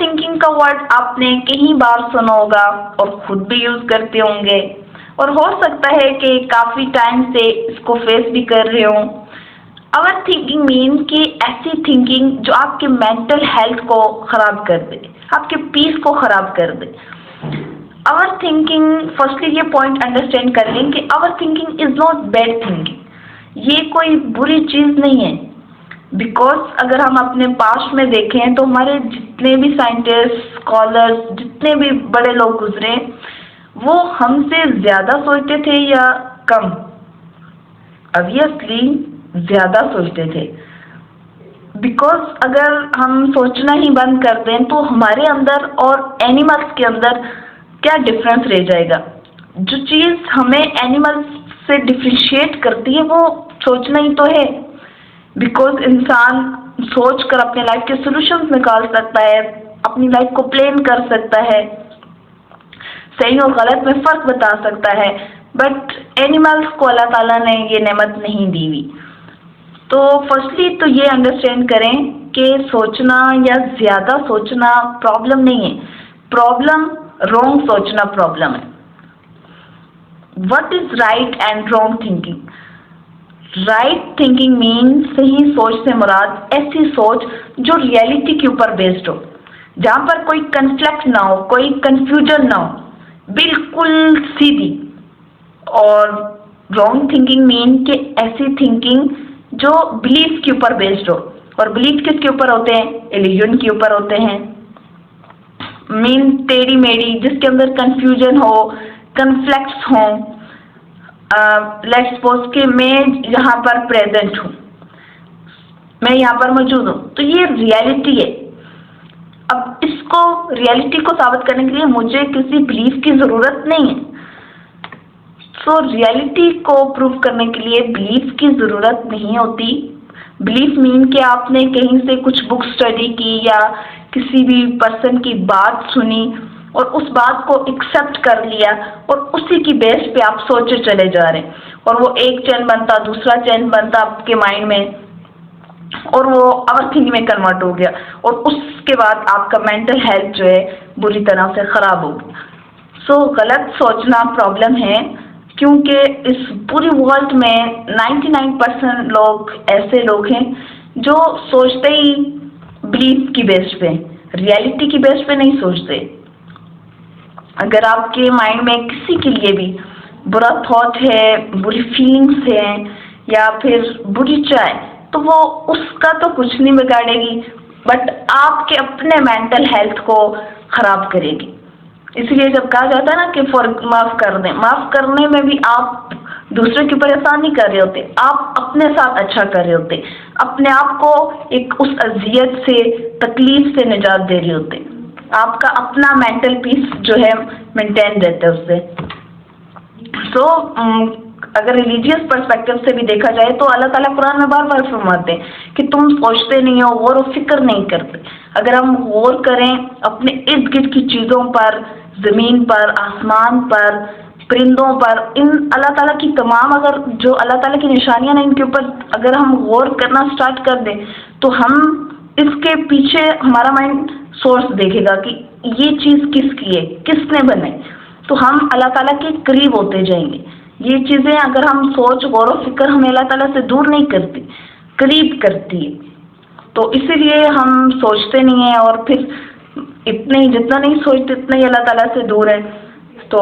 Thinking का word आपने कई बार सुना होगा और खुद भी यूज करते होंगे, और हो सकता है कि काफी टाइम से इसको फेस भी कर रहे हो। ओवर थिंकिंग मीन कि ऐसी थिंकिंग जो आपके मेंटल हेल्थ को खराब कर दे, आपके पीस को खराब कर दे। ओवर थिंकिंग, फर्स्टली ये पॉइंट अंडरस्टैंड कर लें कि over thinking is not bad thinking, ये कोई बुरी चीज नहीं है। बिकॉज अगर हम अपने पास्ट में देखें तो हमारे जितने भी साइंटिस्ट, स्कॉलर्स, जितने भी बड़े लोग गुजरे, वो हमसे ज्यादा सोचते थे या कम? ऑब्वियसली ज्यादा सोचते थे। बिकॉज अगर हम सोचना ही बंद कर दें तो हमारे अंदर और एनिमल्स के अंदर क्या डिफरेंस रह जाएगा? जो चीज हमें एनिमल्स से डिफ्रेंशिएट करती है वो सोचना ही तो है। बिकॉज इंसान सोच कर अपने लाइफ के सॉल्यूशंस निकाल सकता है, अपनी लाइफ को प्लान कर सकता है, सही और गलत में फर्क बता सकता है। बट एनिमल्स को अल्लाह ताला ने ये नेमत नहीं दी हुई। तो फर्स्टली तो ये अंडरस्टैंड करें कि सोचना या ज्यादा सोचना प्रॉब्लम नहीं है, प्रॉब्लम रॉन्ग सोचना प्रॉब्लम है। What is right and wrong thinking? Right thinking mean सही सोच से मुराद ऐसी सोच जो रियलिटी के ऊपर बेस्ड हो, जहां पर कोई कंफ्लिक्ट ना हो, कोई कंफ्यूजन ना हो, बिल्कुल सीधी। और रॉन्ग थिंकिंग मीन कि ऐसी थिंकिंग जो बिलीफ के ऊपर बेस्ड हो, और बिलीफ किसके ऊपर होते हैं? इल्यूजन के ऊपर होते हैं। मीन टेढ़ी मेढ़ी, जिसके अंदर कंफ्यूजन हो, कन्फ्लिक्ट्स हो। लेट्स सपोज कि मैं यहाँ पर प्रेजेंट हूँ, मैं यहाँ पर मौजूद हूँ, तो ये रियलिटी है। अब इसको रियलिटी को साबित करने के लिए मुझे किसी बिलीफ की जरूरत नहीं है। सो रियलिटी को प्रूव करने के लिए बिलीफ की जरूरत नहीं होती। बिलीफ मीन कि आपने कहीं से कुछ बुक स्टडी की या किसी भी पर्सन की बात सुनी और उस बात को एक्सेप्ट कर लिया और उसी की बेस पे आप सोचे चले जा रहे हैं, और वो एक चैन बनता, दूसरा चैन बनता आपके माइंड में, और वो ओवर थिंकिंग में कन्वर्ट हो गया, और उसके बाद आपका मेंटल हेल्थ जो है बुरी तरह से खराब हो गया। सो गलत सोचना प्रॉब्लम है, क्योंकि इस पूरी वर्ल्ड में 99% लोग ऐसे लोग हैं जो सोचते ही बिलीफ की बेस पे, रियलिटी की बेस पे नहीं सोचते। अगर आपके माइंड में किसी के लिए भी बुरा थॉट है, बुरी फीलिंग्स है या फिर बुरी चाय, तो वो उसका तो कुछ नहीं बिगाड़ेगी, बट आपके अपने मेंटल हेल्थ को खराब करेगी। इसलिए जब कहा जाता है ना कि माफ कर दें, माफ करने में भी आप दूसरे के ऊपर एहसान नहीं कर रहे होते, आप अपने साथ अच्छा कर रहे होते, अपने आप को एक उस अजियत से, तकलीफ से निजात दे रहे होते। आपका अपना मेंटल पीस जो है मेंटेन रहता है उससे। सो अगर रिलीजियस पर्सपेक्टिव से भी देखा जाए तो अल्लाह ताला कुरान में बार बार फरमाते हैं कि तुम सोचते नहीं हो, गौर व फिक्र नहीं करते। अगर हम गौर करें अपने इर्द गिर्द की चीज़ों पर, ज़मीन पर, आसमान पर, परिंदों पर, इन अल्लाह ताला की तमाम, अगर जो अल्लाह ताला की निशानियां हैं इनके ऊपर अगर हम गौर करना स्टार्ट कर दें तो हम इसके पीछे हमारा माइंड सोर्स देखेगा कि ये चीज़ किसकी है, किसने बनाई, तो हम अल्लाह ताला के करीब होते जाएंगे। ये चीज़ें अगर हम सोच, गौर व फिक्र हमें अल्लाह ताला से दूर नहीं करती, करीब करती है। तो इसीलिए हम सोचते नहीं हैं, और फिर इतने ही जितना नहीं सोचते उतना ही अल्लाह ताला से दूर है। तो